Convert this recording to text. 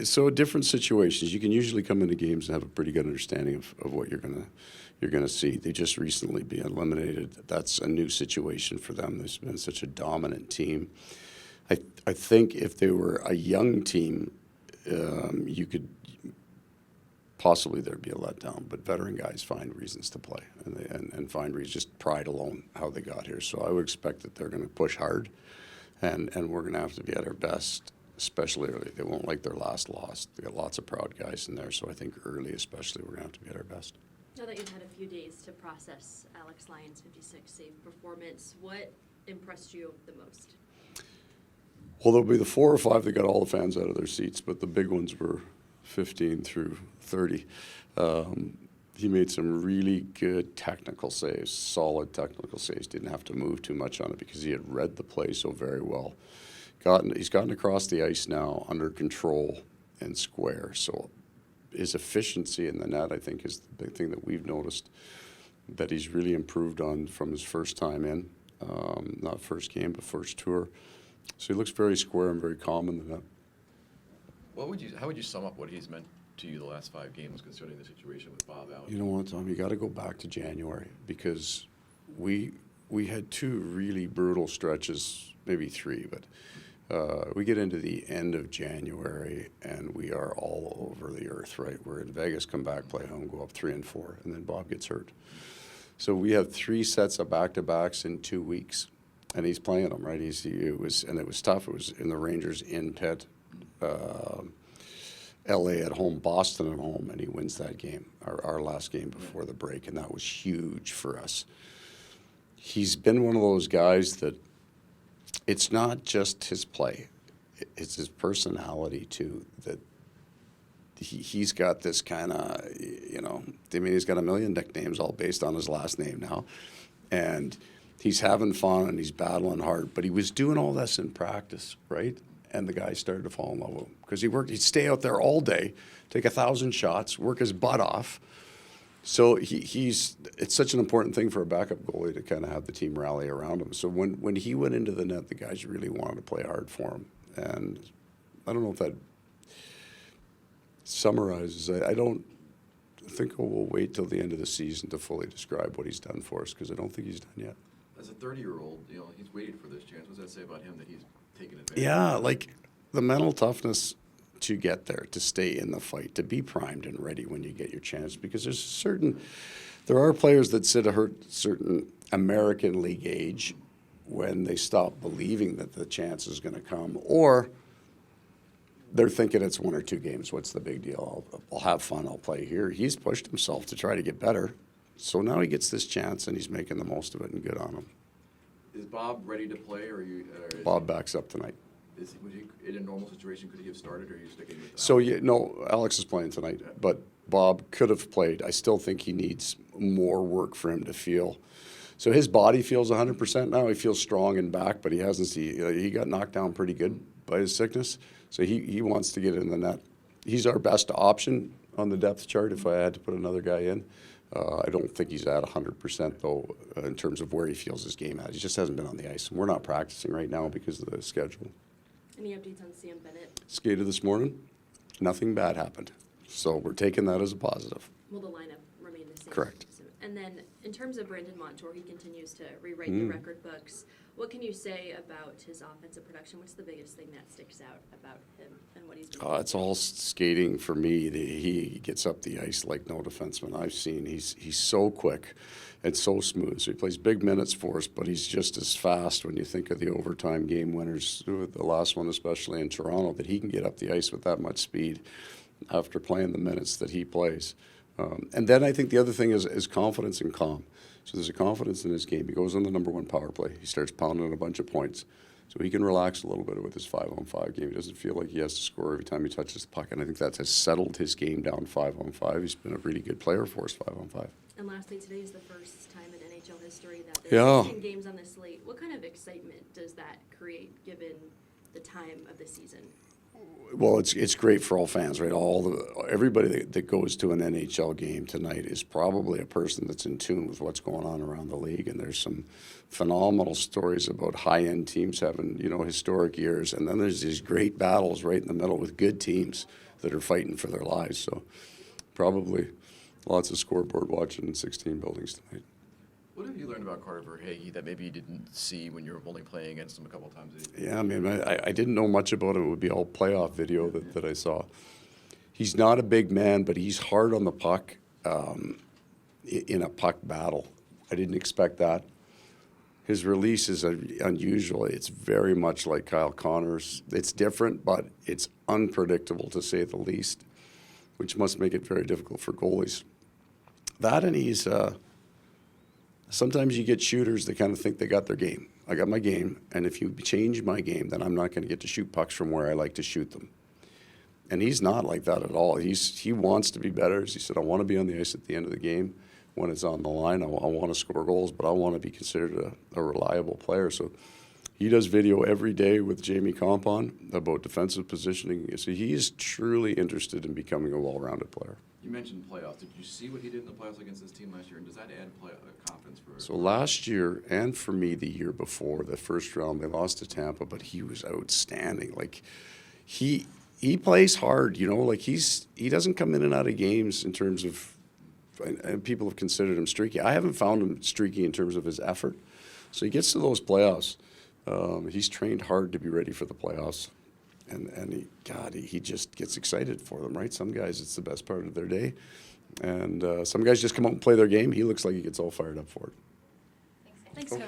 So different situations. You can usually come into games and have a pretty good understanding of what you're gonna see. They just recently been eliminated. That's a new situation for them. There's been such a dominant team. I think if they were a young team, you could possibly there'd be a letdown. But veteran guys find reasons to play and find reasons, just pride alone, how they got here. So I would expect that they're going to push hard, and we're going to have to be at our best. Especially early. They won't like their last loss. They got lots of proud guys in there, so I think early especially we're going to have to be at our best. Now that you've had a few days to process Alex Lyon's 56-save performance, what impressed you the most? Well, there'll be the 4 or 5 that got all the fans out of their seats, but the big ones were 15 through 30. He made some really good technical saves, solid technical saves. Didn't have to move too much on it because he had read the play so very well. He's gotten across the ice now under control and square. So his efficiency in the net, I think, is the big thing that we've noticed that he's really improved on from his first time in. Not first game, but first tour. So he looks very square and very calm in the net. How would you sum up what he's meant to you the last 5 games, considering the situation with Bob out? You know what, Tom? You got to go back to January because we had 2 really brutal stretches, maybe 3, but we get into the end of January and we are all over the earth, right? We're in Vegas, come back, play home, go up 3 and 4, and then Bob gets hurt. So we have 3 sets of back-to-backs in 2 weeks, and he's playing them, right? It was tough. It was in the Rangers in Pitt, LA at home, Boston at home, and he wins that game, our last game before the break, and that was huge for us. He's been one of those guys that it's not just his play, it's his personality too, that he's got this kind of, he's got a million nicknames all based on his last name now, and he's having fun and he's battling hard, but he was doing all this in practice, right? And the guys started to fall in love with him because he'd stay out there all day, take 1,000 shots, work his butt off. So it's such an important thing for a backup goalie to kind of have the team rally around him. So when he went into the net, the guys really wanted to play hard for him. And I don't know if that summarizes. I don't think we'll wait till the end of the season to fully describe what he's done for us because I don't think he's done yet. As a 30-year-old, he's waited for this chance. What does that say about him that he's taken advantage? Yeah, like the mental toughness to get there, to stay in the fight, to be primed and ready when you get your chance. Because there are players that sit a certain American League age when they stop believing that the chance is going to come, or they're thinking it's 1 or 2 games. What's the big deal? I'll have fun. I'll play here. He's pushed himself to try to get better. So now he gets this chance and he's making the most of it, and good on him. Is Bob ready to play, or Bob backs up tonight. Would he, in a normal situation, could he have started, or are you sticking with that? So, Alex is playing tonight, but Bob could have played. I still think he needs more work for him to feel. So his body feels 100% now. He feels strong and back, but he hasn't. He got knocked down pretty good by his sickness. So he wants to get in the net. He's our best option on the depth chart if I had to put another guy in. I don't think he's at 100%, though, in terms of where he feels his game at. He just hasn't been on the ice. And we're not practicing right now because of the schedule. Any updates on Sam Bennett? Skated this morning. Nothing bad happened. So we're taking that as a positive. Will the lineup remain the same? Correct. And then in terms of Brandon Montour, he continues to rewrite the record books. What can you say about his offensive production? What's the biggest thing that sticks out about him and what he's doing? It's all skating for me. He gets up the ice like no defenseman I've seen. He's so quick and so smooth. So he plays big minutes for us, but he's just as fast when you think of the overtime game winners, the last one especially in Toronto, that he can get up the ice with that much speed after playing the minutes that he plays. And then I think the other thing is confidence and calm. So there's a confidence in his game. He goes on the number 1 power play. He starts pounding a bunch of points. So he can relax a little bit with his 5-on-5 game. He doesn't feel like he has to score every time he touches the puck. And I think that has settled his game down 5-on-5. He's been a really good player for us 5-on-5. And lastly, today is the first time in NHL history that there's 16 games on the slate. What kind of excitement does that create given the time of the season? Well, it's great for all fans, right? Everybody that goes to an NHL game tonight is probably a person that's in tune with what's going on around the league. And there's some phenomenal stories about high-end teams having, historic years. And then there's these great battles right in the middle with good teams that are fighting for their lives. So probably lots of scoreboard watching in 16 buildings tonight. What have you learned about Carter Verhaeghe that maybe you didn't see when you were only playing against him a couple of times? Yeah, I mean, I didn't know much about him. It would be all playoff video that I saw. He's not a big man, but he's hard on the puck in a puck battle. I didn't expect that. His release is unusual. It's very much like Kyle Connor's. It's different, but it's unpredictable, to say the least, which must make it very difficult for goalies. That, and he's... Sometimes you get shooters that kind of think they got their game. I got my game, and if you change my game, then I'm not going to get to shoot pucks from where I like to shoot them. And he's not like that at all. He wants to be better. As he said, I want to be on the ice at the end of the game when it's on the line. I want to score goals, but I want to be considered a reliable player. So he does video every day with Jamie Compon about defensive positioning. So he is truly interested in becoming a well-rounded player. You mentioned playoffs. Did you see what he did in the playoffs against this team last year? And does that add confidence for? So last year, and for me the year before, the first round, they lost to Tampa, but he was outstanding. Like he plays hard, like he doesn't come in and out of games in terms of, and people have considered him streaky. I haven't found him streaky in terms of his effort. So he gets to those playoffs. He's trained hard to be ready for the playoffs. And he just gets excited for them, right? Some guys, it's the best part of their day. And some guys just come out and play their game. He looks like he gets all fired up for it. Thanks, Coach.